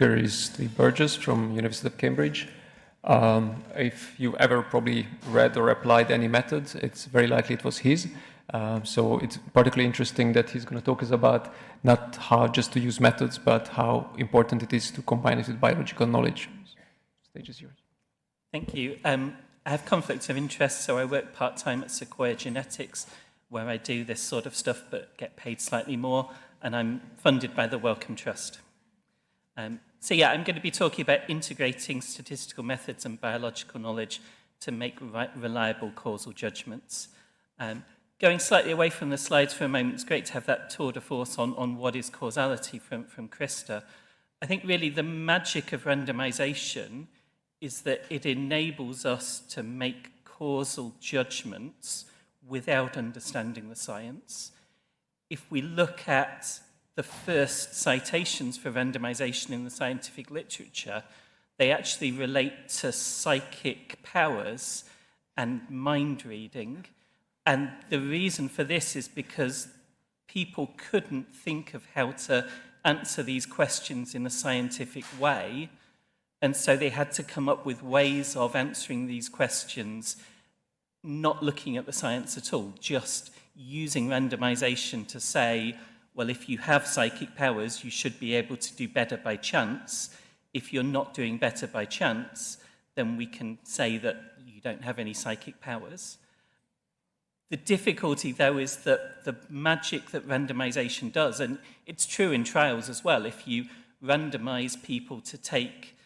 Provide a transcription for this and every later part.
speaker is Steve Burgess from University of Cambridge. If you ever probably read or applied any method, it's very likely it was his. So it's particularly interesting that he's going to talk about not how just to use methods, but how important it is to combine it with biological knowledge. Stage is yours. Thank you. I have conflicts of interest, so I work part-time at Sequoia Genetics, where I do this sort of stuff but get paid slightly more, and I'm funded by the Wellcome Trust. So yeah, I'm going to be talking about integrating statistical methods and biological knowledge to make reliable causal judgments. Going slightly away from the slides for a moment, it's great to have that tour de force on what is causality from Krista. I think really the magic of randomization is that it enables us to make causal judgments without understanding the science. If we look at the first citations for randomization in the scientific literature, they actually relate to psychic powers and mind reading. And the reason for this is because people couldn't think of how to answer these questions in a scientific way. And so they had to come up with ways of answering these questions, not looking at the science at all, just using randomization to say, well, if you have psychic powers, you should be able to do better by chance. If you're not doing better by chance, then we can say that you don't have any psychic powers. The difficulty, though, is that the magic that randomization does, and it's true in trials as well, if you randomize people to take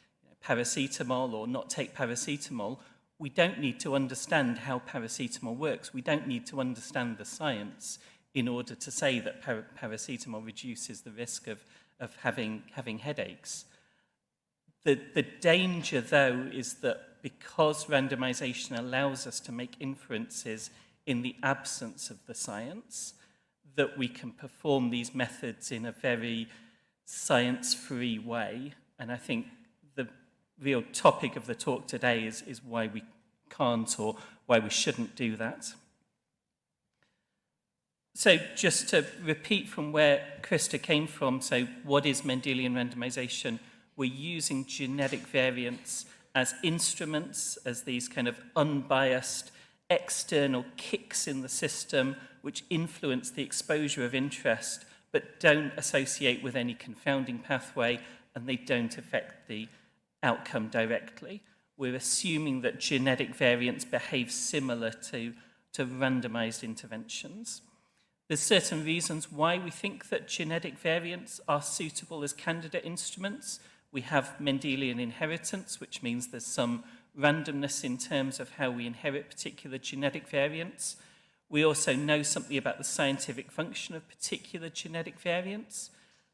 paracetamol or not take paracetamol, we don't need to understand how paracetamol works. We don't need to understand the science in order to say that paracetamol reduces the risk of having headaches. The danger, though, is that because randomization allows us to make inferences in the absence of the science, that we can perform these methods in a very science-free way. And I think the real topic of the talk today is why we can't or why we shouldn't do that. So just to repeat from where Krista came from, so what is Mendelian randomization? We're using genetic variants as instruments, as these kind of unbiased external kicks in the system which influence the exposure of interest but don't associate with any confounding pathway, and they don't affect the outcome directly. We're assuming that genetic variants behave similar to randomized interventions. There's certain reasons why we think that genetic variants are suitable as candidate instruments. We have Mendelian inheritance, which means there's some randomness in terms of how we inherit particular genetic variants. We also know something about the scientific function of particular genetic variants.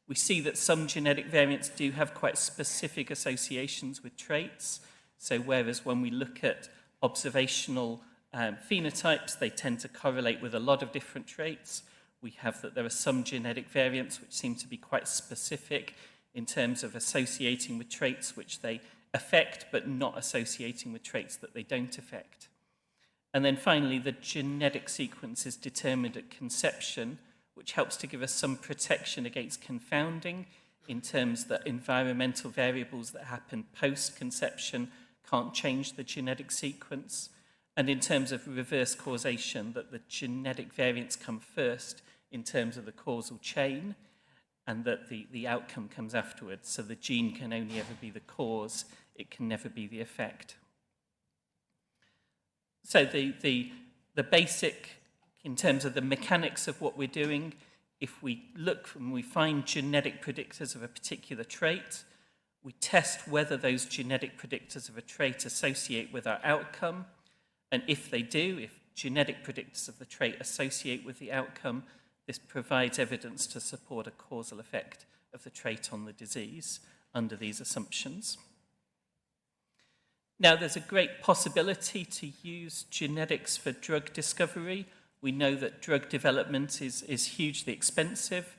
We see that some genetic variants do have quite specific associations with traits. So whereas when we look at observational phenotypes, they tend to correlate with a lot of different traits. We have that there are some genetic variants which seem to be quite specific in terms of associating with traits which they affect, but not associating with traits that they don't affect. And then finally, the genetic sequence is determined at conception, which helps to give us some protection against confounding in terms that environmental variables that happen post-conception can't change the genetic sequence. And in terms of reverse causation, that the genetic variants come first in terms of the causal chain, and that the outcome comes afterwards. So the gene can only ever be the cause, it can never be the effect. So the basic, in terms of the mechanics of what we're doing, if we look and we find genetic predictors of a particular trait, we test whether those genetic predictors of a trait associate with our outcome. And if they do, if genetic predictors of the trait associate with the outcome, this provides evidence to support a causal effect of the trait on the disease under these assumptions. Now, there's a great possibility to use genetics for drug discovery. We know that drug development is hugely expensive,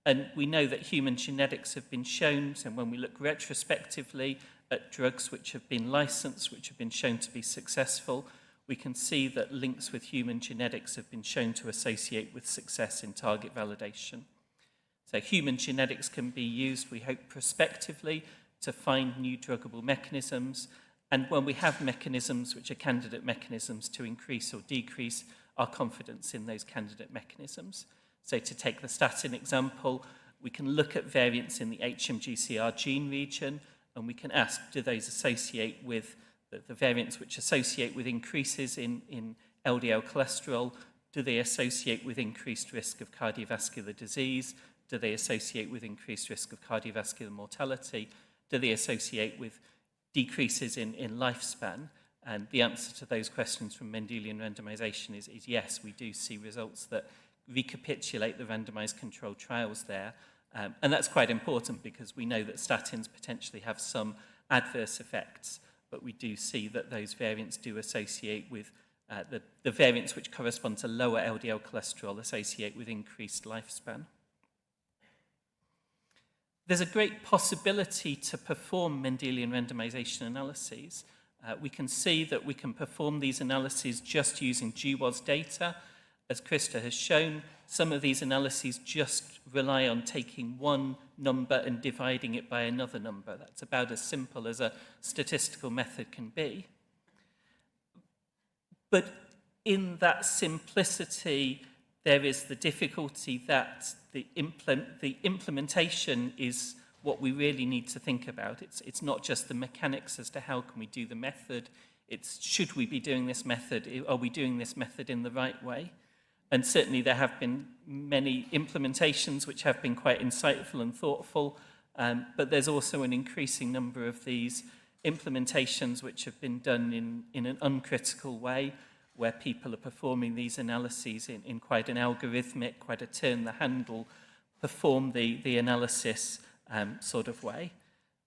and we know that human genetics have been shown, and when we look retrospectively at drugs which have been licensed, which have been shown to be successful, we can see that links with human genetics have been shown to associate with success in target validation. So human genetics can be used, we hope, prospectively to find new druggable mechanisms. And when we have mechanisms which are candidate mechanisms, to increase or decrease our confidence in those candidate mechanisms. So to take the statin example, we can look at variants in the HMGCR gene region, and we can ask, do those associate with the variants which associate with increases in LDL cholesterol? Do they associate with increased risk of cardiovascular disease? Do they associate with increased risk of cardiovascular mortality? Do they associate with decreases in lifespan? And the answer to those questions from Mendelian randomization is yes, we do see results that recapitulate the randomized controlled trials there. And that's quite important because we know that statins potentially have some adverse effects, but we do see that those variants do associate with the variants which correspond to lower LDL cholesterol associate with increased lifespan. There's a great possibility to perform Mendelian randomization analyses. We can see that we can perform these analyses just using GWAS data. As Krista has shown, some of these analyses just rely on taking one number and dividing it by another number. That's about as simple as a statistical method can be. But in that simplicity, there is the difficulty that the implementation is what we really need to think about. It's not just the mechanics as to how can we do the method. It's should we be doing this method? Are we doing this method in the right way? And certainly there have been many implementations which have been quite insightful and thoughtful, but there's also an increasing number of these implementations which have been done in an uncritical way, where people are performing these analyses in quite an algorithmic, quite a turn-the-handle, perform the analysis sort of way.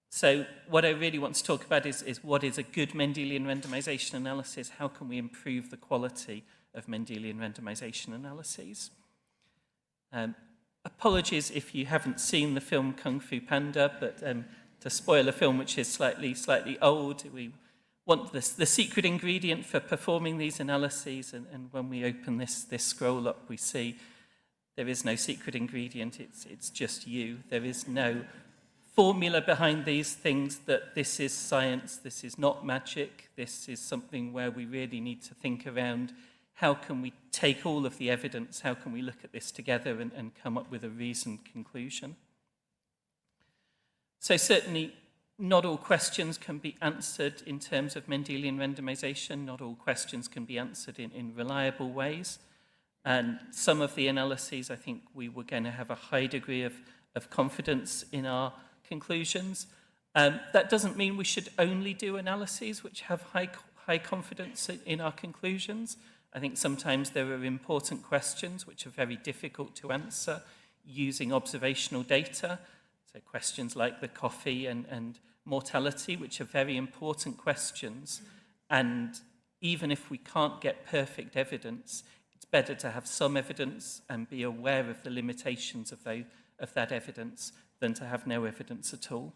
So what I really want to talk about is what is a good Mendelian randomization analysis? How can we improve the quality of Mendelian randomization analyses? Apologies if you haven't seen the film Kung Fu Panda, but to spoil a film which is slightly old, we want the secret ingredient for performing these analyses, and when we open this scroll up, we see there is no secret ingredient, it's just you. There is no formula behind these things that this is science, this is not magic, this is something where we really need to think around how can we take all of the evidence, how can we look at this together and come up with a reasoned conclusion. So certainly not all questions can be answered in terms of Mendelian randomization, not all questions can be answered in reliable ways. And some of the analyses, I think we were going to have a high degree of confidence in our conclusions. That doesn't mean we should only do analyses which have high confidence in our conclusions. I think sometimes there are important questions which are very difficult to answer using observational data. So questions like the coffee and mortality, which are very important questions. And even if we can't get perfect evidence, it's better to have some evidence and be aware of the limitations of that evidence than to have no evidence at all.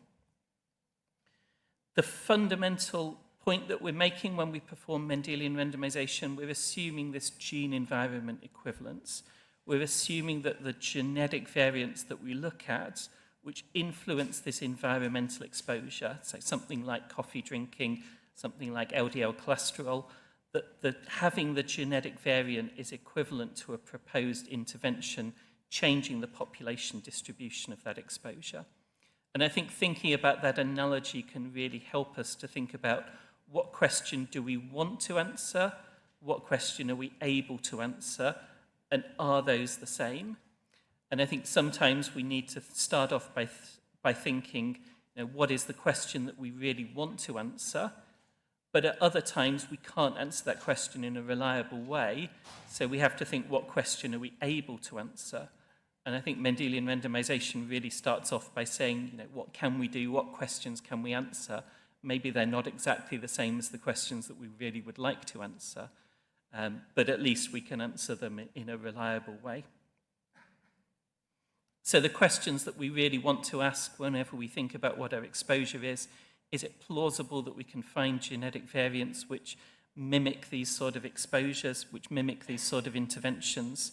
The fundamental point that we're making when we perform Mendelian randomization, we're assuming this gene-environment equivalence. We're assuming that the genetic variants that we look at, which influence this environmental exposure, so something like coffee drinking, something like LDL cholesterol, that having the genetic variant is equivalent to a proposed intervention changing the population distribution of that exposure. And I think thinking about that analogy can really help us to think about what question do we want to answer, what question are we able to answer, and are those the same? And I think sometimes we need to start off by thinking, what is the question that we really want to answer? But at other times, we can't answer that question in a reliable way, so we have to think, what question are we able to answer? And I think Mendelian randomization really starts off by saying, what can we do, what questions can we answer? Maybe they're not exactly the same as the questions that we really would like to answer, but at least we can answer them in a reliable way. So the questions that we really want to ask whenever we think about what our exposure is it plausible that we can find genetic variants which mimic these sort of exposures, which mimic these sort of interventions?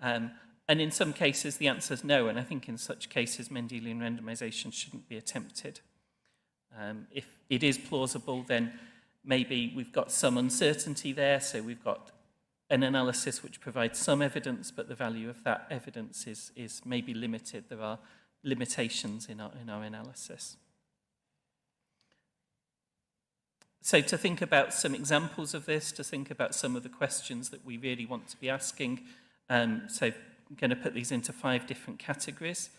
And in some cases, the answer is no, and I think in such cases, Mendelian randomization shouldn't be attempted. If it is plausible, then maybe we've got some uncertainty there, so we've got an analysis which provides some evidence, but the value of that evidence is maybe limited. There are limitations in our analysis. So to think about some examples of this, to think about some of the questions that we really want to be asking, so I'm going to put these into 5 different categories.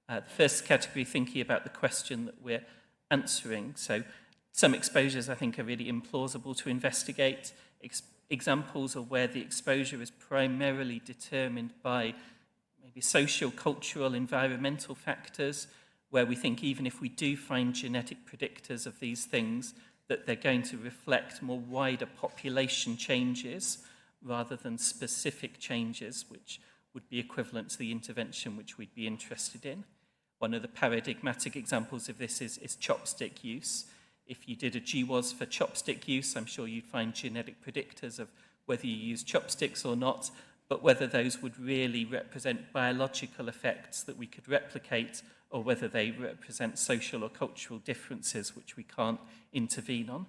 The first category, thinking about the question that we're answering. So some exposures I think are really implausible to investigate. Examples of where the exposure is primarily determined by maybe social, cultural, environmental factors, where we think even if we do find genetic predictors of these things, that they're going to reflect more wider population changes rather than specific changes, which would be equivalent to the intervention which we'd be interested in. One of the paradigmatic examples of this is chopstick use. If you did a GWAS for chopstick use, I'm sure you'd find genetic predictors of whether you use chopsticks or not, but whether those would really represent biological effects that we could replicate, or whether they represent social or cultural differences which we can't intervene on.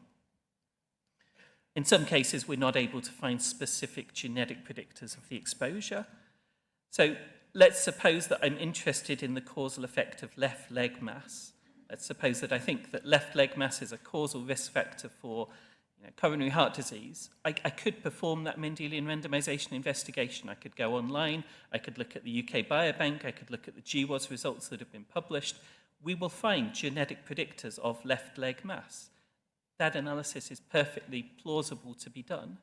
In some cases, we're not able to find specific genetic predictors of the exposure. So let's suppose that I'm interested in the causal effect of left leg mass. Let's suppose that I think that left leg mass is a causal risk factor for coronary heart disease. I could perform that Mendelian randomization investigation. I could go online, I could look at the UK Biobank, I could look at the GWAS results that have been published. We will find genetic predictors of left leg mass. That analysis is perfectly plausible to be done.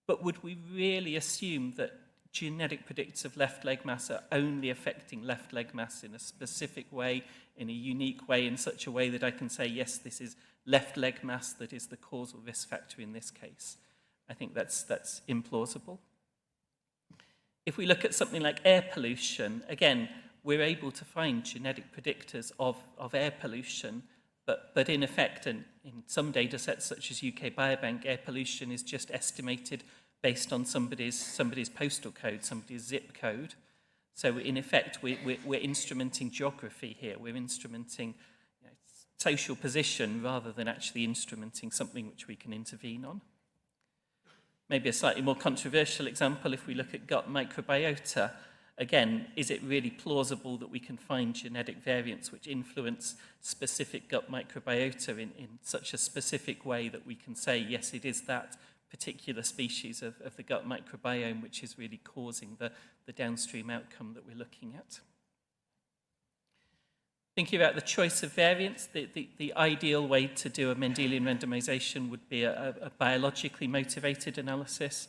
But would we really assume that genetic predictors of left leg mass are only affecting left leg mass in a specific way, in a unique way, in such a way that I can say, yes, this is left leg mass that is the causal risk factor in this case? I think that's implausible. If we look at something like air pollution, again, we're able to find genetic predictors of air pollution, but in effect, and in some data sets such as UK Biobank, air pollution is just estimated based on somebody's postal code, somebody's zip code. So in effect, we're instrumenting geography here. We're instrumenting social position rather than actually instrumenting something which we can intervene on. Maybe a slightly more controversial example, if we look at gut microbiota, again, is it really plausible that we can find genetic variants which influence specific gut microbiota in such a specific way that we can say, yes, it is that particular species of the gut microbiome which is really causing the downstream outcome that we're looking at? Thinking about the choice of variants, the ideal way to do a Mendelian randomization would be a biologically motivated analysis.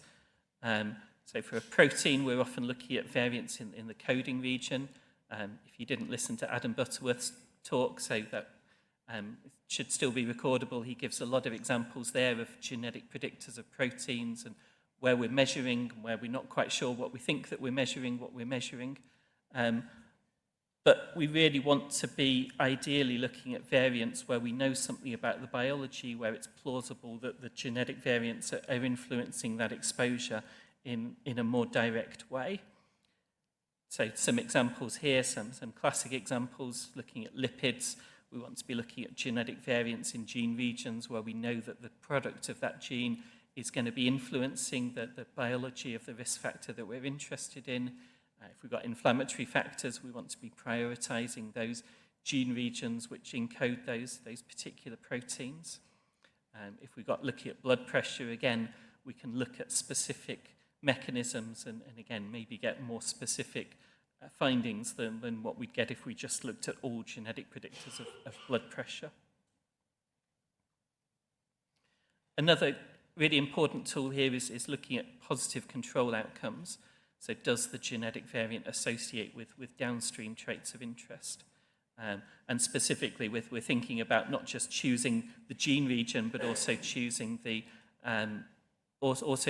So for a protein, we're often looking at variants in the coding region. If you didn't listen to Adam Butterworth's talk, so that should still be recordable, he gives a lot of examples there of genetic predictors of proteins and where we're measuring, where we're not quite sure what we think that we're measuring, what we're measuring. But we really want to be ideally looking at variants where we know something about the biology, where it's plausible that the genetic variants are influencing that exposure in a more direct way. So some examples here, some classic examples looking at lipids. We want to be looking at genetic variants in gene regions where we know that the product of that gene is going to be influencing the biology of the risk factor that we're interested in. If we've got inflammatory factors, we want to be prioritizing those gene regions which encode those particular proteins. If we've got looking at blood pressure, again, we can look at specific mechanisms and again, maybe get more specific findings than what we'd get if we just looked at all genetic predictors of blood pressure. Another really important tool here is looking at positive control outcomes. So does the genetic variant associate with downstream traits of interest? And specifically, we're thinking about not just choosing the gene region, but also choosing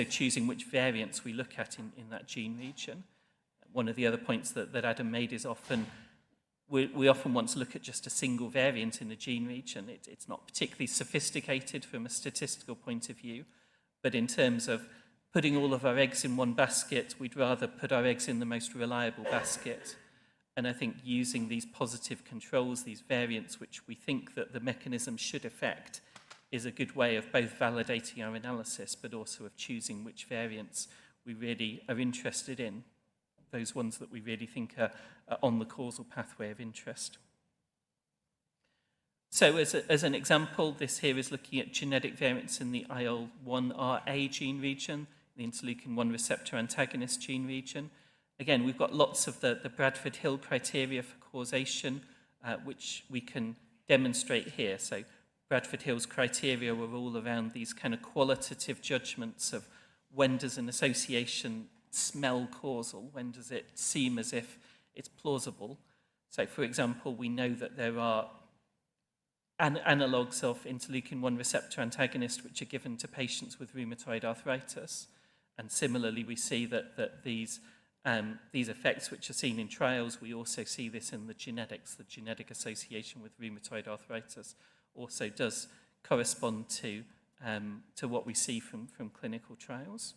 choosing which variants we look at in that gene region. One of the other points that Adam made is we often want to look at just a single variant in the gene region. It's not particularly sophisticated from a statistical point of view, but in terms of putting all of our eggs in one basket, we'd rather put our eggs in the most reliable basket. And I think using these positive controls, these variants, which we think that the mechanism should affect, is a good way of both validating our analysis, but also of choosing which variants we really are interested in, those ones that we really think are on the causal pathway of interest. So as an example, this here is looking at genetic variants in the IL-1RA gene region, the interleukin-1 receptor antagonist gene region. Again, we've got lots of the Bradford-Hill criteria for causation, which we can demonstrate here. So Bradford-Hill's criteria were all around these kind of qualitative judgments of when does an association smell causal, when does it seem as if it's plausible. So, for example, we know that there are analogues of interleukin-1 receptor antagonist which are given to patients with rheumatoid arthritis. And similarly, we see that these effects which are seen in trials, we also see this in the genetics. The genetic association with rheumatoid arthritis also does correspond to what we see from clinical trials.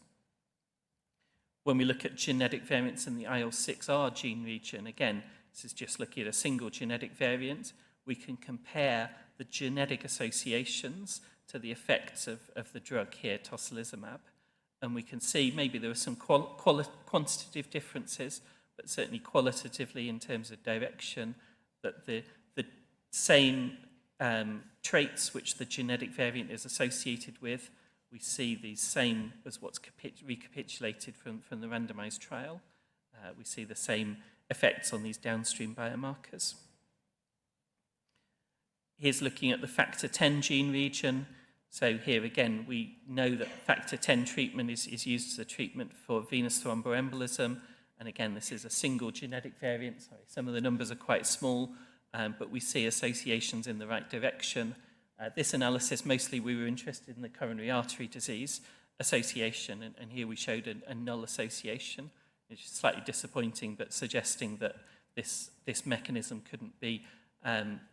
When we look at genetic variants in the IL-6R gene region, again, this is just looking at a single genetic variant, we can compare the genetic associations to the effects of the drug here, tocilizumab. And we can see maybe there are some quantitative differences, but certainly qualitatively in terms of direction, that the same traits which the genetic variant is associated with, we see these same as what's recapitulated from the randomized trial. We see the same effects on these downstream biomarkers. Here's looking at the factor 10 gene region. So here again, we know that factor 10 treatment is used as a treatment for venous thromboembolism. And again, this is a single genetic variant. Sorry, some of the numbers are quite small, but we see associations in the right direction. This analysis, mostly we were interested in the coronary artery disease association, and here we showed a null association, which is slightly disappointing, but suggesting that this mechanism couldn't be,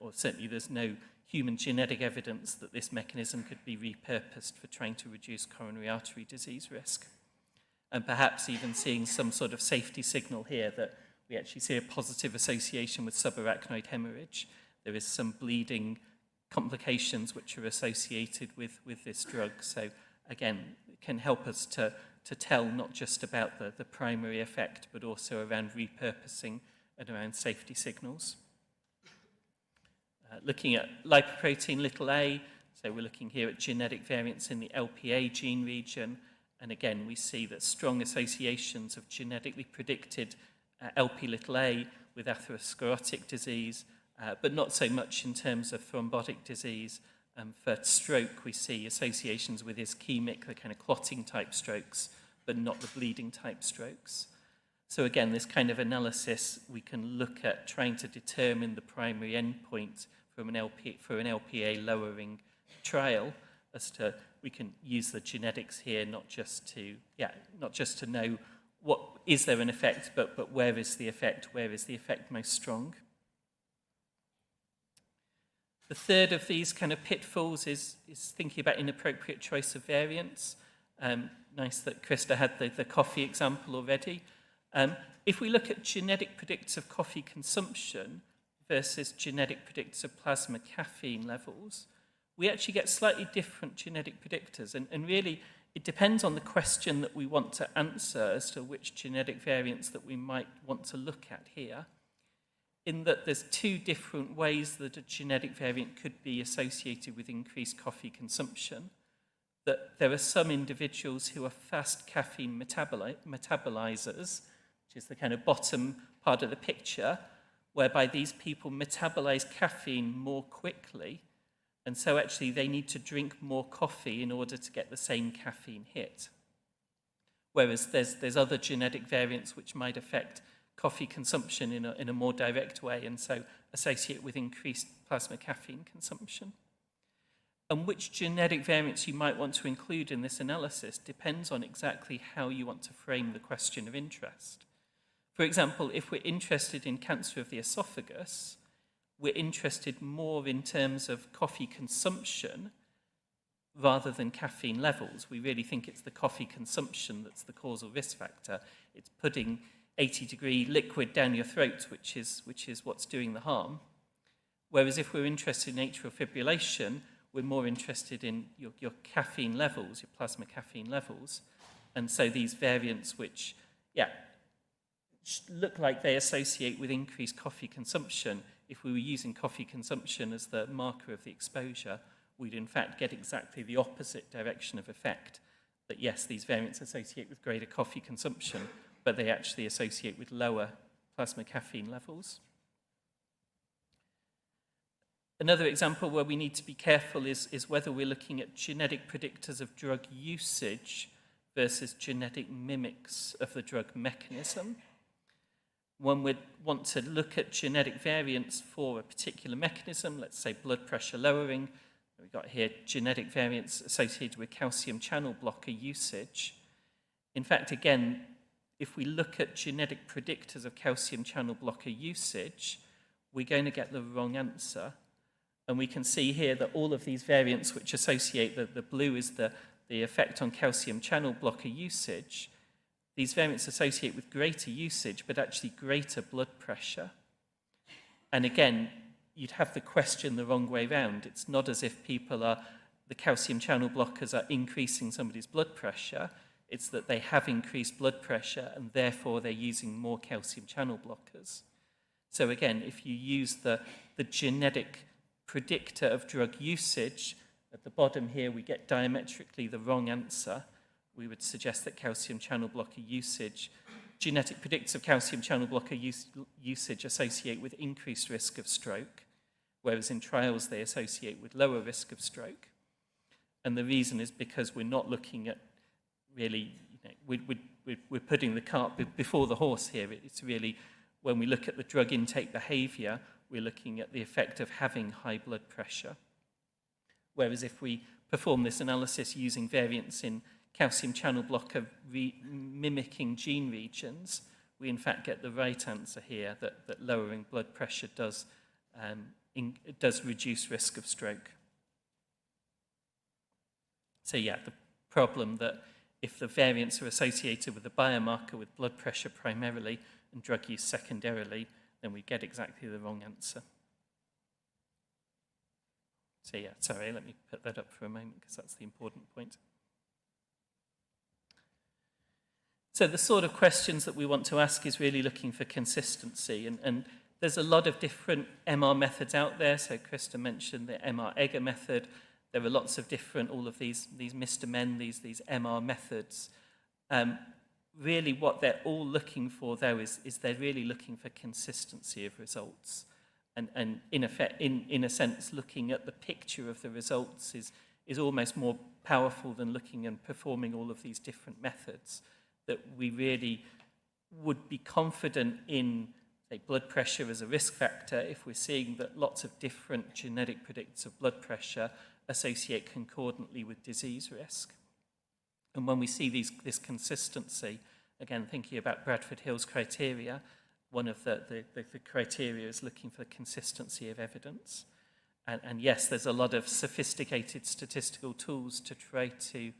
or certainly there's no human genetic evidence that this mechanism could be repurposed for trying to reduce coronary artery disease risk. And perhaps even seeing some sort of safety signal here that we actually see a positive association with subarachnoid hemorrhage. There is some bleeding complications which are associated with this drug. So again, it can help us to tell not just about the primary effect, but also around repurposing and around safety signals. Looking at lipoprotein little a, so we're looking here at genetic variants in the LPA gene region, and again we see that strong associations of genetically predicted LP little a with atherosclerotic disease, but not so much in terms of thrombotic disease. For stroke, we see associations with ischemic, the kind of clotting type strokes, but not the bleeding type strokes. So again, this kind of analysis, we can look at trying to determine the primary endpoint for an LPA lowering trial, as to we can use the genetics here not just to know what is there an effect, but where is the effect most strong. The third of these kind of pitfalls is thinking about inappropriate choice of variants. Nice that Krista had the coffee example already. If we look at genetic predictors of coffee consumption versus genetic predictors of plasma caffeine levels, we actually get slightly different genetic predictors. And really, it depends on the question that we want to answer as to which genetic variants that we might want to look at here, in that there's two different ways that a genetic variant could be associated with increased coffee consumption. That there are some individuals who are fast caffeine metabolizers, which is the kind of bottom part of the picture, whereby these people metabolize caffeine more quickly, and so actually they need to drink more coffee in order to get the same caffeine hit. Whereas there's other genetic variants which might affect coffee consumption in a more direct way, and so associate with increased plasma caffeine consumption. And which genetic variants you might want to include in this analysis depends on exactly how you want to frame the question of interest. For example, if we're interested in cancer of the esophagus, we're interested more in terms of coffee consumption rather than caffeine levels. We really think it's the coffee consumption that's the causal risk factor. It's putting 80-degree liquid down your throat, which is what's doing the harm. Whereas if we're interested in atrial fibrillation, we're more interested in your caffeine levels, your plasma caffeine levels. And so these variants which, look like they associate with increased coffee consumption, if we were using coffee consumption as the marker of the exposure, we'd in fact get exactly the opposite direction of effect. That yes, these variants associate with greater coffee consumption, but they actually associate with lower plasma caffeine levels. Another example where we need to be careful is whether we're looking at genetic predictors of drug usage versus genetic mimics of the drug mechanism. One would want to look at genetic variants for a particular mechanism, let's say blood pressure lowering. We've got here genetic variants associated with calcium channel blocker usage. In fact, again, if we look at genetic predictors of calcium channel blocker usage, we're going to get the wrong answer. And we can see here that all of these variants which associate, the blue is the effect on calcium channel blocker usage, these variants associate with greater usage, but actually greater blood pressure. And again, you'd have the question the wrong way round. It's not as if the calcium channel blockers are increasing somebody's blood pressure. It's that they have increased blood pressure and therefore they're using more calcium channel blockers. So again, if you use the genetic predictor of drug usage, at the bottom here we get diametrically the wrong answer. We would suggest that calcium channel blocker usage, genetic predictors of calcium channel blocker usage associate with increased risk of stroke, whereas in trials they associate with lower risk of stroke. And the reason is because we're not looking at really, we're putting the cart before the horse here. It's really, when we look at the drug intake behavior, we're looking at the effect of having high blood pressure. Whereas if we perform this analysis using variants in calcium channel blocker mimicking gene regions, we in fact get the right answer here, that lowering blood pressure does reduce risk of stroke. So yeah, the problem that if the variants are associated with the biomarker with blood pressure primarily and drug use secondarily, then we get exactly the wrong answer. So yeah, sorry, let me put that up for a moment because that's the important point. So the sort of questions that we want to ask is really looking for consistency, and there's a lot of different MR methods out there. So Krista mentioned the MR-EGR method. There are lots of different, all of these Mr. Men, these MR methods. Really what they're all looking for though is they're really looking for consistency of results. And in effect, in a sense, looking at the picture of the results is almost more powerful than looking and performing all of these different methods. That we really would be confident in, say, blood pressure as a risk factor if we're seeing that lots of different genetic predictors of blood pressure associate concordantly with disease risk. And when we see this consistency, again, thinking about Bradford Hill's criteria, one of the criteria is looking for consistency of evidence. And yes, there's a lot of sophisticated statistical tools to try to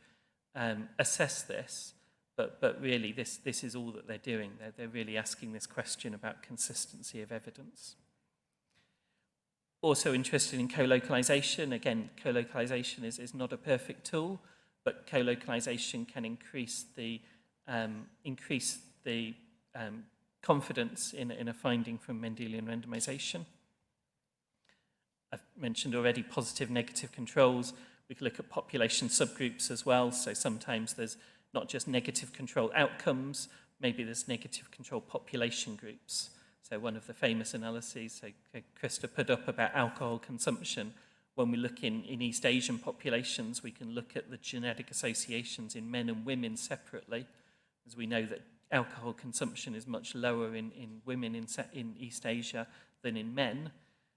assess this, but really this is all that they're doing. They're really asking this question about consistency of evidence. Also interested in co-localization. Again, co-localization is not a perfect tool, but co-localization can increase the confidence in a finding from Mendelian randomization. I've mentioned already positive, negative controls. We can look at population subgroups as well. So sometimes there's not just negative control outcomes, maybe there's negative control population groups. So one of the famous analyses Krista put up about alcohol consumption, when we look in East Asian populations, we can look at the genetic associations in men and women separately, as we know that alcohol consumption is much lower in women in East Asia than in men.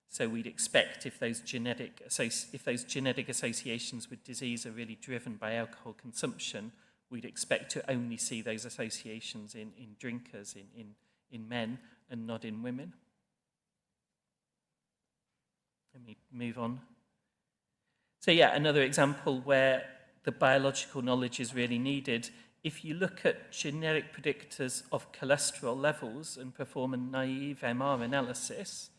So we'd expect if those genetic associations with disease are really driven by alcohol consumption, we'd expect to only see those associations in drinkers, in men, and not in women. Let me move on. So yeah, another example where the biological knowledge is really needed if you look at genetic predictors of cholesterol levels and perform a naive MR analysis,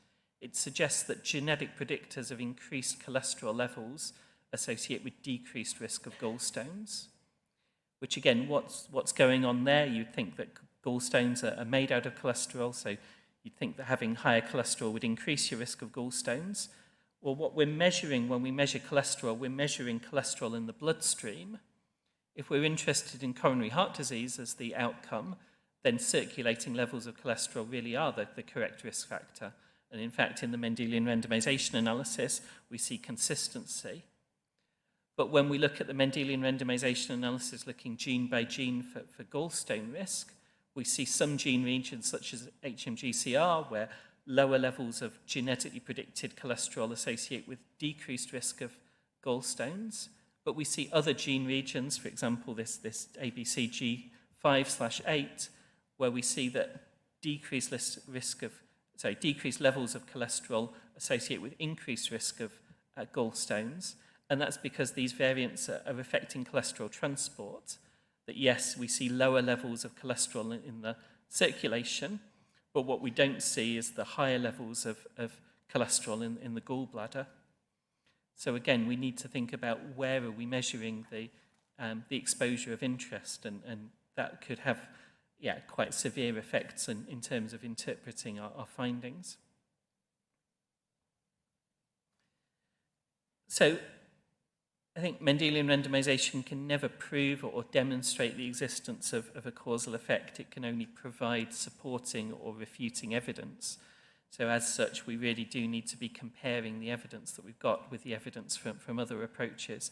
it suggests that genetic predictors of increased cholesterol levels associate with decreased risk of gallstones, which again, what's going on there? You'd think that gallstones are made out of cholesterol, so you'd think that having higher cholesterol would increase your risk of gallstones. Well, what we're measuring when we measure cholesterol, we're measuring cholesterol in the bloodstream. If we're interested in coronary heart disease as the outcome, then circulating levels of cholesterol really are the correct risk factor. And in fact, in the Mendelian randomization analysis, we see consistency. But when we look at the Mendelian randomization analysis looking gene by gene for gallstone risk, we see some gene regions such as HMGCR where lower levels of genetically predicted cholesterol associate with decreased risk of gallstones. But we see other gene regions, for example, this ABCG5/8, where we see that decreased levels of cholesterol associate with increased risk of gallstones. And that's because these variants are affecting cholesterol transport. That yes, we see lower levels of cholesterol in the circulation, but what we don't see is the higher levels of cholesterol in the gallbladder. So again, we need to think about where are we measuring the exposure of interest, and that could have quite severe effects in terms of interpreting our findings. So I think Mendelian randomization can never prove or demonstrate the existence of a causal effect. It can only provide supporting or refuting evidence. So as such, we really do need to be comparing the evidence that we've got with the evidence from other approaches,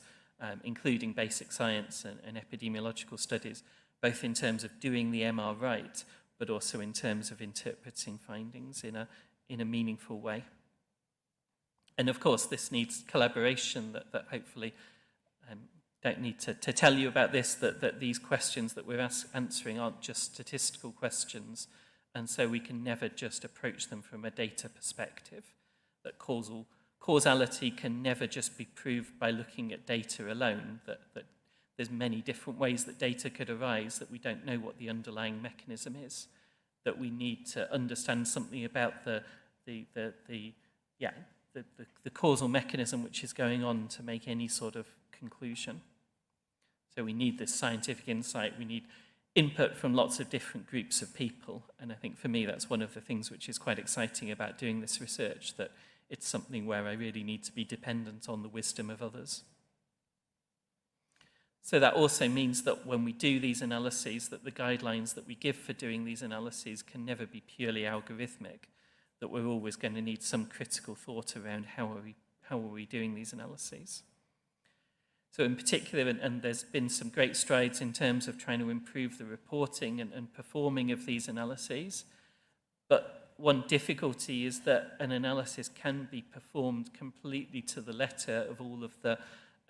including basic science and epidemiological studies, both in terms of doing the MR right, but also in terms of interpreting findings in a meaningful way. And of course, this needs collaboration that hopefully don't need to tell you about this, that these questions that we're answering aren't just statistical questions, and so we can never just approach them from a data perspective, that causality can never just be proved by looking at data alone, that there's many different ways that data could arise, that we don't know what the underlying mechanism is, that we need to understand something about the causal mechanism which is going on to make any sort of conclusion. So we need this scientific insight, we need input from lots of different groups of people, and I think for me that's one of the things which is quite exciting about doing this research, that it's something where I really need to be dependent on the wisdom of others. So that also means that when we do these analyses, that the guidelines that we give for doing these analyses can never be purely algorithmic, that we're always going to need some critical thought around how are we doing these analyses. So in particular, and there's been some great strides in terms of trying to improve the reporting and performing of these analyses, but one difficulty is that an analysis can be performed completely to the letter of all of the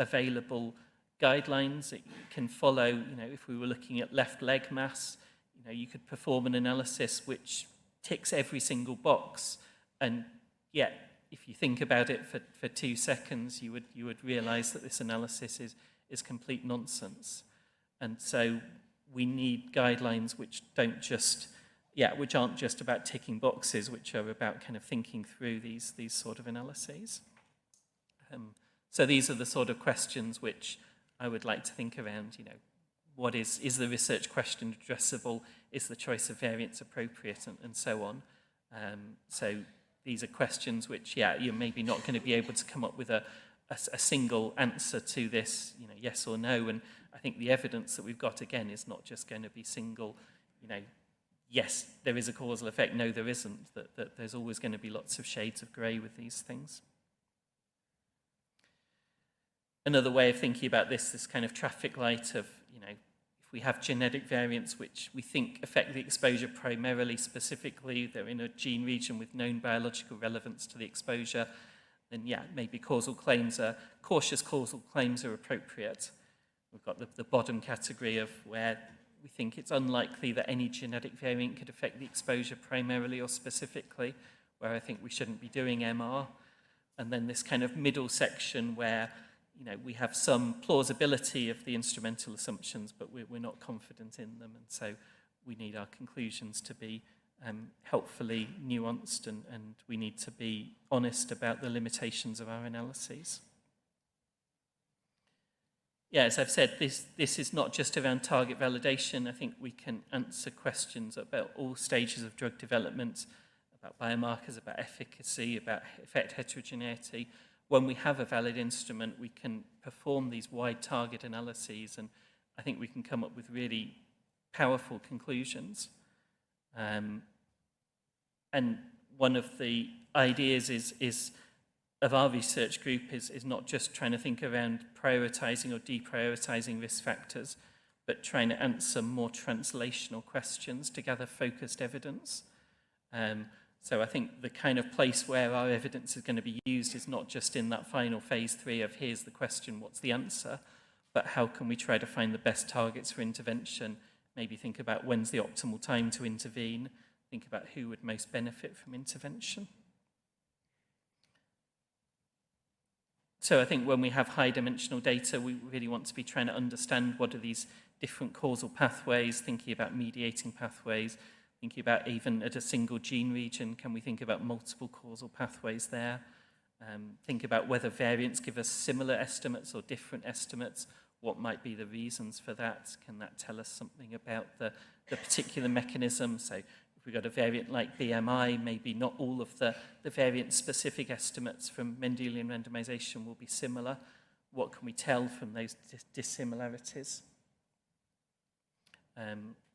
available guidelines. It can follow, if we were looking at left leg mass, you could perform an analysis which ticks every single box, and yet if you think about it for 2 seconds, you would realize that this analysis is complete nonsense. And so we need guidelines which aren't just about ticking boxes, which are about kind of thinking through these sort of analyses. So these are the sort of questions which I would like to think around, what is the research question addressable? Is the choice of variants appropriate, and so on? So these are questions which, you're maybe not going to be able to come up with a single answer to this, yes or no. And I think the evidence that we've got, again, is not just going to be single, yes, there is a causal effect, no, there isn't, that there's always going to be lots of shades of grey with these things. Another way of thinking about this kind of traffic light of, if we have genetic variants which we think affect the exposure primarily, specifically, they're in a gene region with known biological relevance to the exposure, then maybe causal claims cautious causal claims are appropriate. We've got the bottom category of where we think it's unlikely that any genetic variant could affect the exposure primarily or specifically, where I think we shouldn't be doing MR. And then this kind of middle section where, we have some plausibility of the instrumental assumptions, but we're not confident in them, and so we need our conclusions to be helpfully nuanced, and we need to be honest about the limitations of our analyses. Yeah, as I've said, this is not just around target validation. I think we can answer questions about all stages of drug development, about biomarkers, about efficacy, about effect heterogeneity. When we have a valid instrument, we can perform these wide target analyses, and I think we can come up with really powerful conclusions. And one of the ideas of our research group is not just trying to think around prioritizing or deprioritizing risk factors, but trying to answer more translational questions to gather focused evidence. So I think the kind of place where our evidence is going to be used is not just in that final phase 3 of here's the question, what's the answer, but how can we try to find the best targets for intervention, maybe think about when's the optimal time to intervene, think about who would most benefit from intervention. So I think when we have high-dimensional data, we really want to be trying to understand what are these different causal pathways, thinking about mediating pathways, thinking about even at a single gene region, can we think about multiple causal pathways there? Think about whether variants give us similar estimates or different estimates. What might be the reasons for that? Can that tell us something about the particular mechanism? So if we've got a variant like BMI, maybe not all of the variant-specific estimates from Mendelian randomization will be similar. What can we tell from those dissimilarities?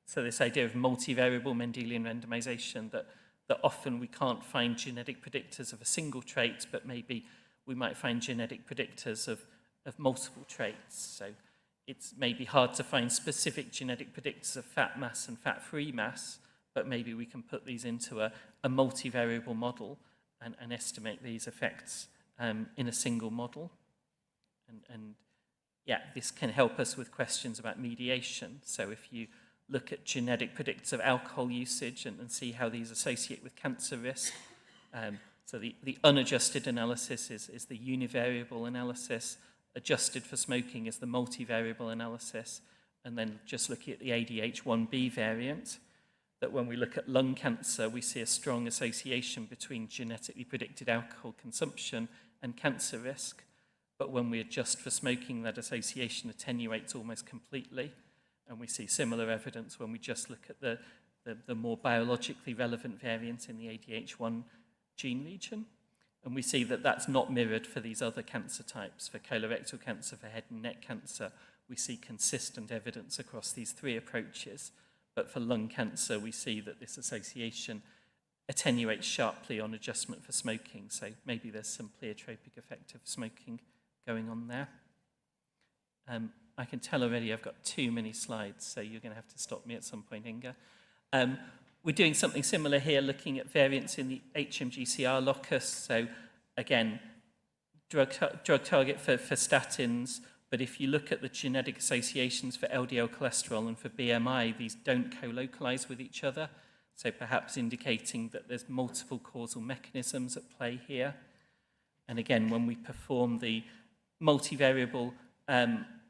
So this idea of multivariable Mendelian randomization, that often we can't find genetic predictors of a single trait, but maybe we might find genetic predictors of multiple traits. So it's maybe hard to find specific genetic predictors of fat mass and fat-free mass, but maybe we can put these into a multivariable model and estimate these effects in a single model. And yeah, this can help us with questions about mediation. So if you look at genetic predictors of alcohol usage and see how these associate with cancer risk. So the unadjusted analysis is the univariable analysis, adjusted for smoking is the multivariable analysis, and then just looking at the ADH1B variant, that when we look at lung cancer, we see a strong association between genetically predicted alcohol consumption and cancer risk. But when we adjust for smoking, that association attenuates almost completely. And we see similar evidence when we just look at the more biologically relevant variant in the ADH1 gene region. And we see that that's not mirrored for these other cancer types. For colorectal cancer, for head and neck cancer, we see consistent evidence across these 3 approaches. But for lung cancer, we see that this association attenuates sharply on adjustment for smoking. So maybe there's some pleiotropic effect of smoking going on there. I can tell already I've got too many slides, so you're going to have to stop me at some point, Inga. We're doing something similar here, looking at variants in the HMGCR locus. So again, drug target for statins, but if you look at the genetic associations for LDL cholesterol and for BMI, these don't co-localize with each other, so perhaps indicating that there's multiple causal mechanisms at play here. And again, when we perform the multivariable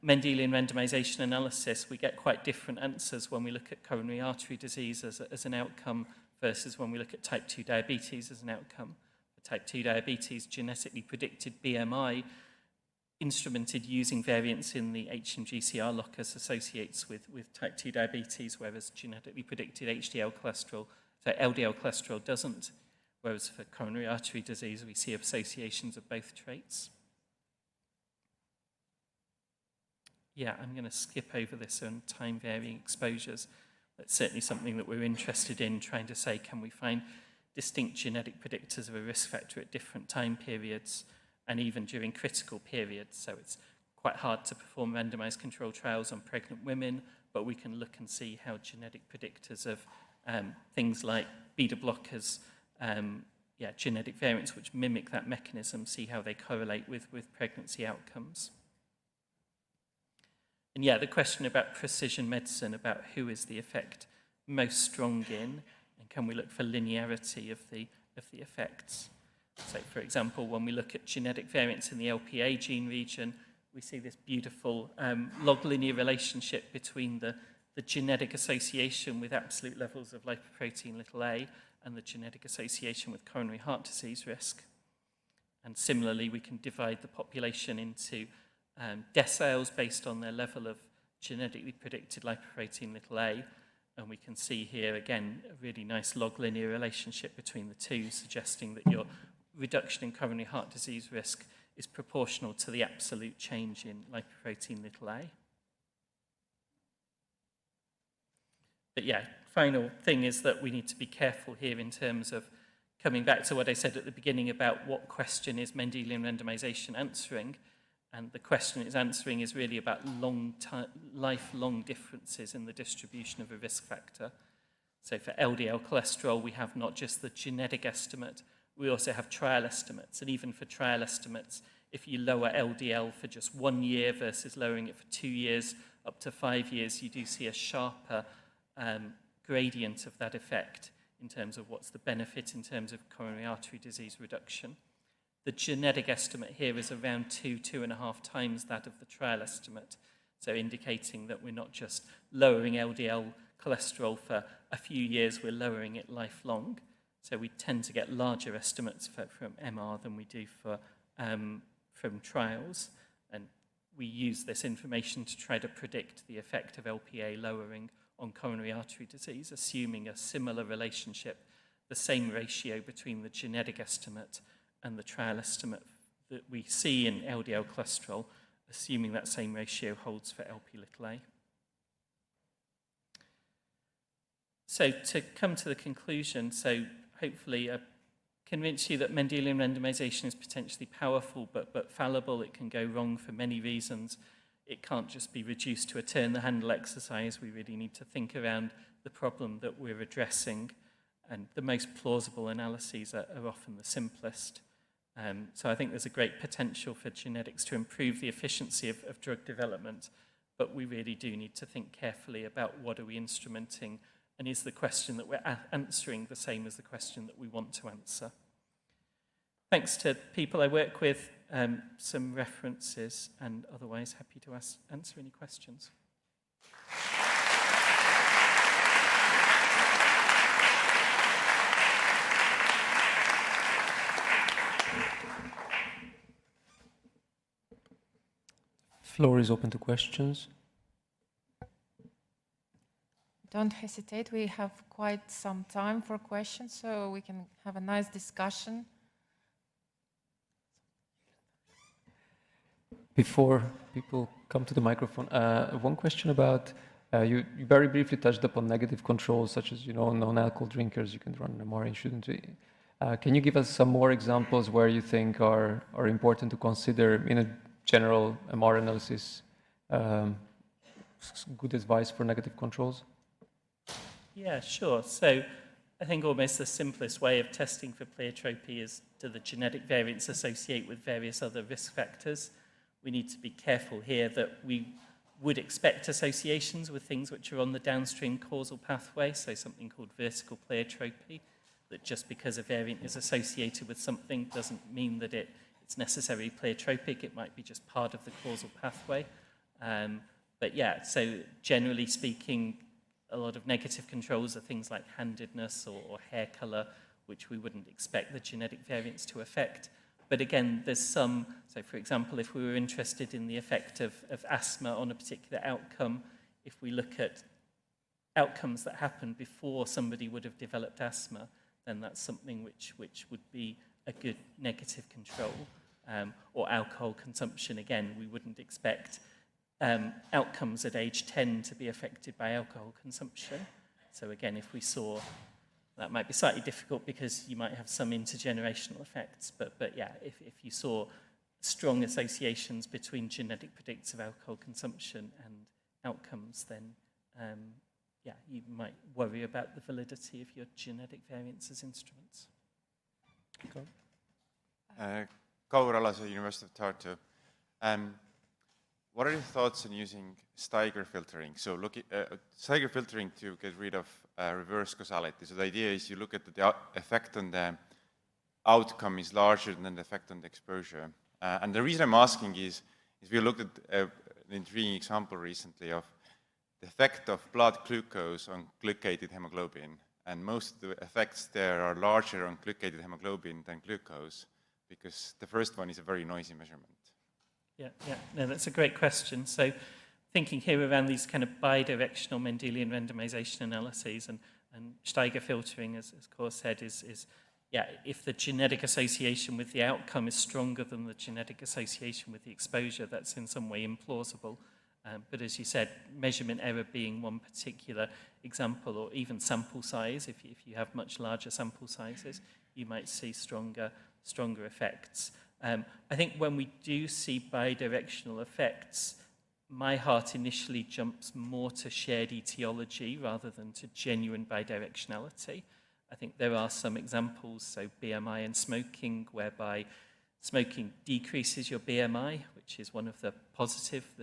Mendelian randomization analysis, we get quite different answers when we look at coronary artery disease as an outcome versus when we look at type 2 diabetes as an outcome. For type 2 diabetes, genetically predicted BMI instrumented using variants in the HMGCR locus associates with type 2 diabetes, whereas genetically predicted HDL cholesterol, so LDL cholesterol doesn't, whereas for coronary artery disease, we see associations of both traits. Yeah, I'm going to skip over this on time-varying exposures. That's certainly something that we're interested in, trying to say, can we find distinct genetic predictors of a risk factor at different time periods and even during critical periods? So it's quite hard to perform randomized control trials on pregnant women, but we can look and see how genetic predictors of things like beta blockers, genetic variants which mimic that mechanism, see how they correlate with pregnancy outcomes. And yeah, the question about precision medicine, about who is the effect most strong in, and can we look for linearity of the effects? So for example, when we look at genetic variants in the LPA gene region, we see this beautiful log linear relationship between the genetic association with absolute levels of lipoprotein a and the genetic association with coronary heart disease risk. And similarly, we can divide the population into deciles based on their level of genetically predicted lipoprotein a, and we can see here again a really nice log linear relationship between the two, suggesting that your reduction in coronary heart disease risk is proportional to the absolute change in lipoprotein a. But yeah, final thing is that we need to be careful here in terms of coming back to what I said at the beginning about what question is Mendelian randomization answering. And the question it's answering is really about lifelong differences in the distribution of a risk factor. So for LDL cholesterol, we have not just the genetic estimate, we also have trial estimates. And even for trial estimates, if you lower LDL for just 1 year versus lowering it for 2 years, up to 5 years, you do see a sharper gradient of that effect in terms of what's the benefit in terms of coronary artery disease reduction. The genetic estimate here is around 2.5 times that of the trial estimate, so indicating that we're not just lowering LDL cholesterol for a few years, we're lowering it lifelong. So we tend to get larger estimates from MR than we do from trials, and we use this information to try to predict the effect of LPA lowering on coronary artery disease, assuming a similar relationship, the same ratio between the genetic estimate and the trial estimate that we see in LDL cholesterol, assuming that same ratio holds for Lp(a). So to come to the conclusion, so hopefully convince you that Mendelian randomization is potentially powerful but fallible. It can go wrong for many reasons. It can't just be reduced to a turn the handle exercise. We really need to think around the problem that we're addressing, and the most plausible analyses are often the simplest. So I think there's a great potential for genetics to improve the efficiency of drug development, but we really do need to think carefully about what are we instrumenting, and is the question that we're answering the same as the question that we want to answer. Thanks to people I work with, some references, and otherwise happy to answer any questions. Floor is open to questions. Don't hesitate, we have quite some time for questions, so we can have a nice discussion. Before people come to the microphone, one question about, you very briefly touched upon negative controls, such as, non-alcohol drinkers, you can run an MRA, shouldn't you? Can you give us some more examples where you think are important to consider in a general MR analysis, good advice for negative controls? Yeah, sure. So I think almost the simplest way of testing for pleiotropy is, do the genetic variants associate with various other risk factors? We need to be careful here that we would expect associations with things which are on the downstream causal pathway, so something called vertical pleiotropy, that just because a variant is associated with something doesn't mean that it's necessarily pleiotropic. It might be just part of the causal pathway. But yeah, so generally speaking, a lot of negative controls are things like handedness or hair color, which we wouldn't expect the genetic variants to affect. But again, there's some, so for example, if we were interested in the effect of asthma on a particular outcome, if we look at outcomes that happened before somebody would have developed asthma, then that's something which would be a good negative control. Or alcohol consumption, again, we wouldn't expect outcomes at age 10 to be affected by alcohol consumption. So again, if we saw, that might be slightly difficult because you might have some intergenerational effects, but yeah, if you saw strong associations between genetic predictors of alcohol consumption and outcomes, then yeah, you might worry about the validity of your genetic variants as instruments. Kaur Alase, University of Tartu. What are your thoughts on using Steiger filtering? So Steiger filtering to get rid of reverse causality. So the idea is you look at the effect on the outcome is larger than the effect on the exposure. And the reason I'm asking is, is we looked at an intriguing example recently of the effect of blood glucose on glycated hemoglobin. And most of the effects there are larger on glycated hemoglobin than glucose, because the first one is a very noisy measurement. Yeah, no, that's a great question. So thinking here around these kind of bidirectional Mendelian randomization analyses and Steiger filtering, as Cor said, is if the genetic association with the outcome is stronger than the genetic association with the exposure, that's in some way implausible. But as you said, measurement error being one particular example, or even sample size, if you have much larger sample sizes, you might see stronger effects. I think when we do see bidirectional effects, my heart initially jumps more to shared etiology rather than to genuine bidirectionality. I think there are some examples, so BMI and smoking, whereby smoking decreases your BMI, which is one of the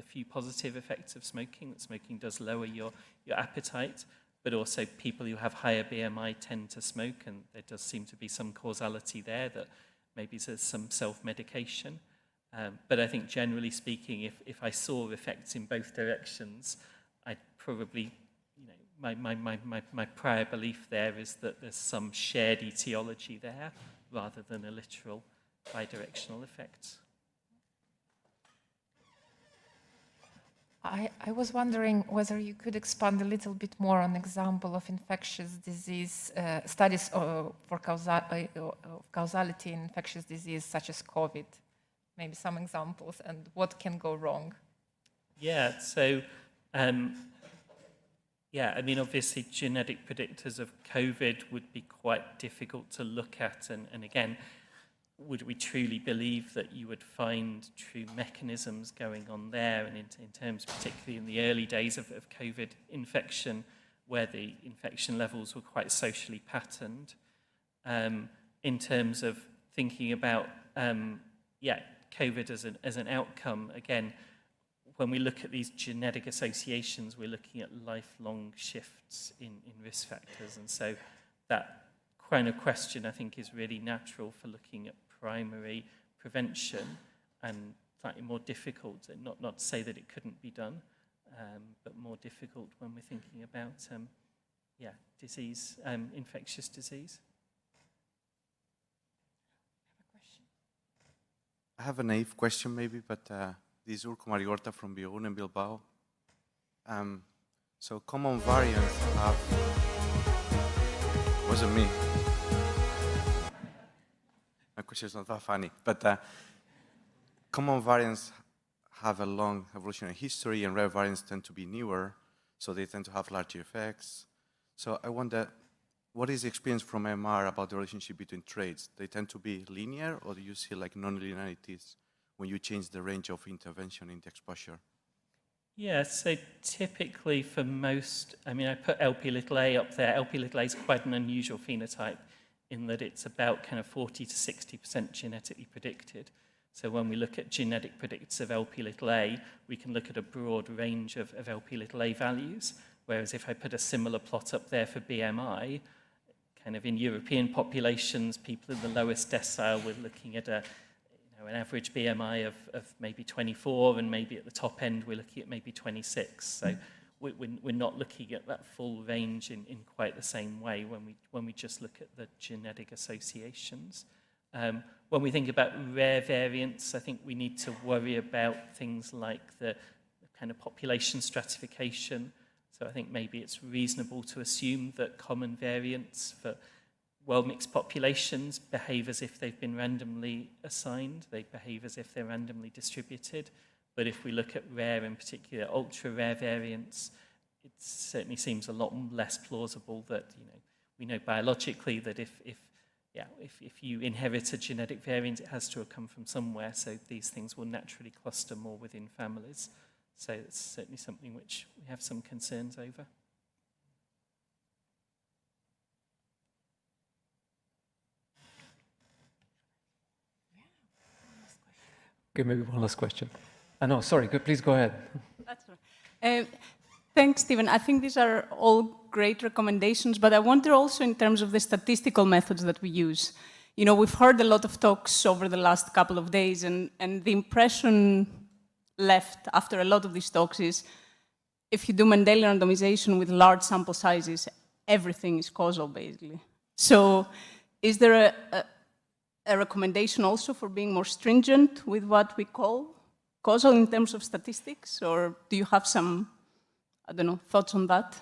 few positive effects of smoking, that smoking does lower your appetite, but also people who have higher BMI tend to smoke, and there does seem to be some causality there that maybe there's some self-medication. But I think generally speaking, if I saw effects in both directions, I'd probably, my prior belief there is that there's some shared etiology there rather than a literal bidirectional effect. I was wondering whether you could expand a little bit more on example of infectious disease studies for causality in infectious disease such as COVID. Maybe some examples and what can go wrong. Yeah, so obviously genetic predictors of COVID would be quite difficult to look at, and again, would we truly believe that you would find true mechanisms going on there, and in terms particularly in the early days of COVID infection, where the infection levels were quite socially patterned. In terms of thinking about COVID as an outcome, again, when we look at these genetic associations, we're looking at lifelong shifts in risk factors, and so that kind of question I think is really natural for looking at primary prevention, and slightly more difficult, and not to say that it couldn't be done, but more difficult when we're thinking about disease, infectious disease. I have a naive question maybe, but this is Urco Mariorta from Biogun in Bilbao. So common variants have, wasn't me. My question is not that funny, but common variants have a long evolutionary history and rare variants tend to be newer, so they tend to have larger effects. So I wonder, what is the experience from MR about the relationship between traits? They tend to be linear, or do you see like non-linearities when you change the range of intervention in the exposure? Yeah, so typically for most, I put Lp(a) up there. Lp(a) is quite an unusual phenotype in that it's about kind of 40 to 60% genetically predicted. So when we look at genetic predictors of Lp(a), we can look at a broad range of Lp(a) values, whereas if I put a similar plot up there for BMI, kind of in European populations, people in the lowest decile, we're looking at an average BMI of maybe 24, and maybe at the top end we're looking at maybe 26. So we're not looking at that full range in quite the same way when we just look at the genetic associations. When we think about rare variants, I think we need to worry about things like the kind of population stratification. So I think maybe it's reasonable to assume that common variants for well-mixed populations behave as if they've been randomly assigned. They behave as if they're randomly distributed. But if we look at rare, in particular ultra-rare variants, it certainly seems a lot less plausible that, we know biologically that if you inherit a genetic variant, it has to have come from somewhere, so these things will naturally cluster more within families. So it's certainly something which we have some concerns over. Okay, maybe one last question. No, sorry, please go ahead. That's right. Thanks, Stephen. I think these are all great recommendations, but I wonder also in terms of the statistical methods that we use. We've heard a lot of talks over the last couple of days, and the impression left after a lot of these talks is if you do Mendelian randomization with large sample sizes, everything is causal, basically. So is there a recommendation also for being more stringent with what we call causal in terms of statistics? Or do you have some, I don't know, thoughts on that?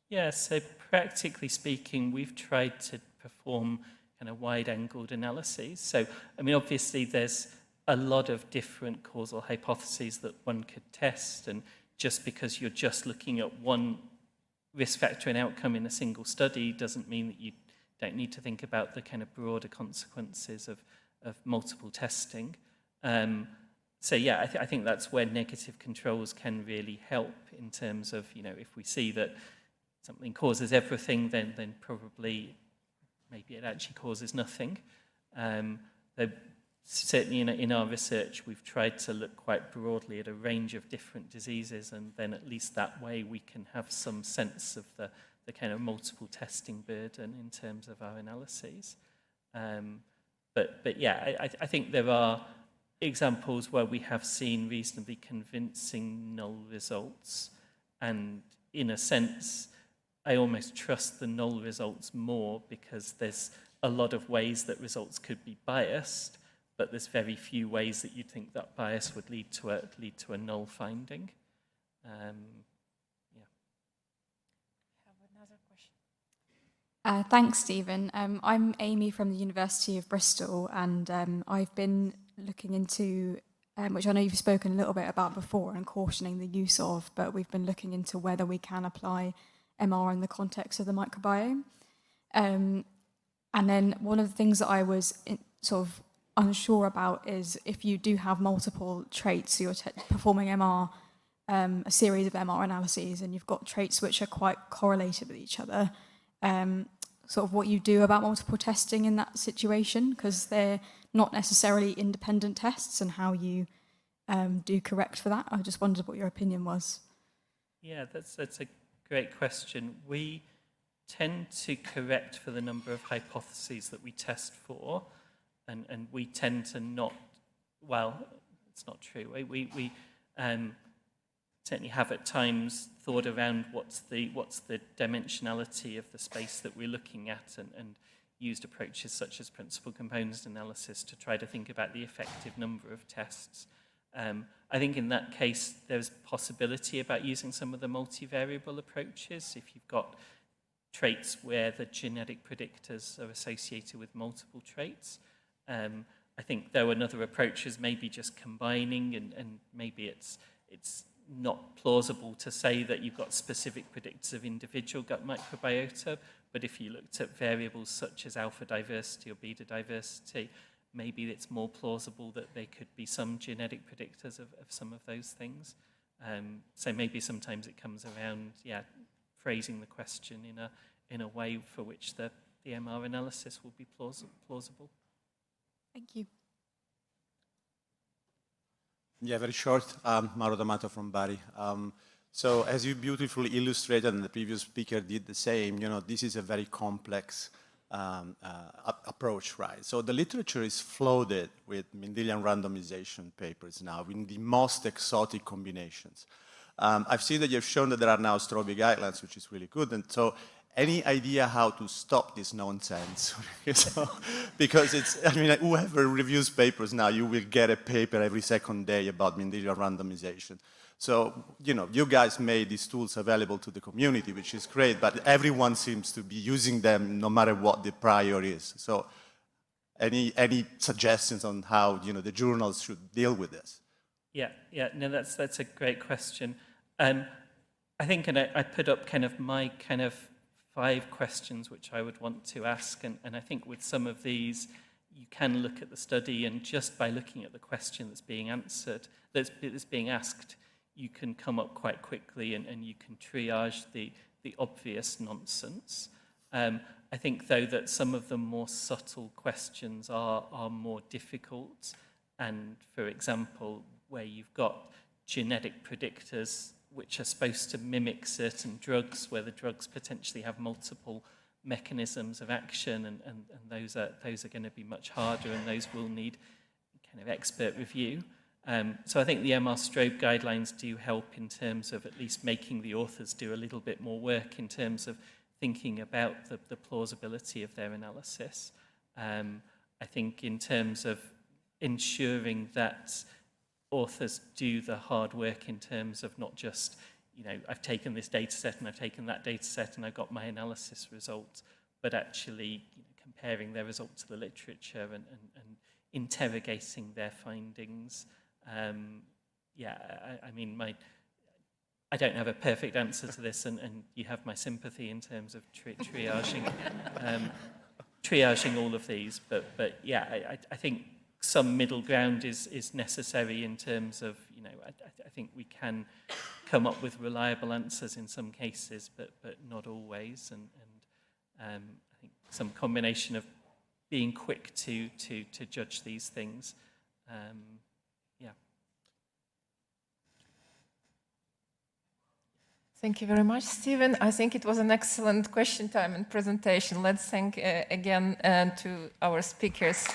Yeah, so practically speaking, we've tried to perform kind of wide-angled analyses. So, I mean, obviously there's a lot of different causal hypotheses that one could test, and just because you're just looking at one risk factor and outcome in a single study doesn't mean that you don't need to think about the kind of broader consequences of multiple testing. So yeah, I think that's where negative controls can really help in terms of, you know, if we see that something causes everything, then probably maybe it actually causes nothing. Though certainly in our research, we've tried to look quite broadly at a range of different diseases, and then at least that way we can have some sense of the kind of multiple testing burden in terms of our analyses. But yeah, I think there are examples where we have seen reasonably convincing null results, and in a sense, I almost trust the null results more because there's a lot of ways that results could be biased, but there's very few ways that you'd think that bias would lead to a null finding. Yeah. I have another question. Thanks, Stephen. I'm Amy from the University of Bristol, and I've been looking into, which I know you've spoken a little bit about before, and cautioning the use of, but we've been looking into whether we can apply MR in the context of the microbiome. And then one of the things that I was sort of unsure about is if you do have multiple traits, so you're performing MR, a series of MR analyses, and you've got traits which are quite correlated with each other, sort of what you do about multiple testing in that situation, because they're not necessarily independent tests, and how you do correct for that. I just wondered what your opinion was. Yeah, that's a great question. We tend to correct for the number of hypotheses that we test for, and we tend to not, well, it's not true. We certainly have at times thought around what's the dimensionality of the space that we're looking at, and used approaches such as principal component analysis to try to think about the effective number of tests. I think in that case, there's possibility about using some of the multivariable approaches. If you've got traits where the genetic predictors are associated with multiple traits. I think there are other approaches, maybe just combining, and maybe it's not plausible to say that you've got specific predictors of individual gut microbiota, but if you looked at variables such as alpha diversity or beta diversity, maybe it's more plausible that they could be some genetic predictors of some of those things. So maybe sometimes it comes around, yeah, phrasing the question in a way for which the MR analysis will be plausible. Thank you. Yeah, very short. Mauro D'Amato from Bari. So as you beautifully illustrated, and the previous speaker did the same, you know, this is a very complex approach, right? So the literature is flooded with Mendelian randomization papers now in the most exotic combinations. I've seen that you've shown that there are now Strobe guidelines, which is really good. And so any idea how to stop this nonsense? So, because it's, I mean, whoever reviews papers now, you will get a paper every second day about Mendelian randomization. So, you know, you guys made these tools available to the community, which is great, but everyone seems to be using them no matter what the prior is. So any suggestions on how, you know, the journals should deal with this? Yeah, no, that's a great question. I think, and I put up kind of my kind of 5 questions which I would want to ask, and I think with some of these, you can look at the study, and just by looking at the question that's being answered, that's being asked, you can come up quite quickly and you can triage the obvious nonsense. I think, though, that some of the more subtle questions are more difficult, and, for example, where you've got genetic predictors which are supposed to mimic certain drugs, where the drugs potentially have multiple mechanisms of action, and those are going to be much harder, and those will need kind of expert review. So I think the MR Strobe guidelines do help in terms of at least making the authors do a little bit more work in terms of thinking about the plausibility of their analysis. I think in terms of ensuring that authors do the hard work in terms of not just, you know, I've taken this data set and I've taken that data set and I got my analysis results, but actually comparing their results to the literature and interrogating their findings. I mean, I don't have a perfect answer to this, and you have my sympathy in terms of triaging all of these. But yeah, I think some middle ground is necessary in terms of, you know, I think we can come up with reliable answers in some cases, but not always. And I think some combination of being quick to judge these things. Thank you very much, Stephen. I think it was an excellent question time and presentation. Let's thank again to our speakers.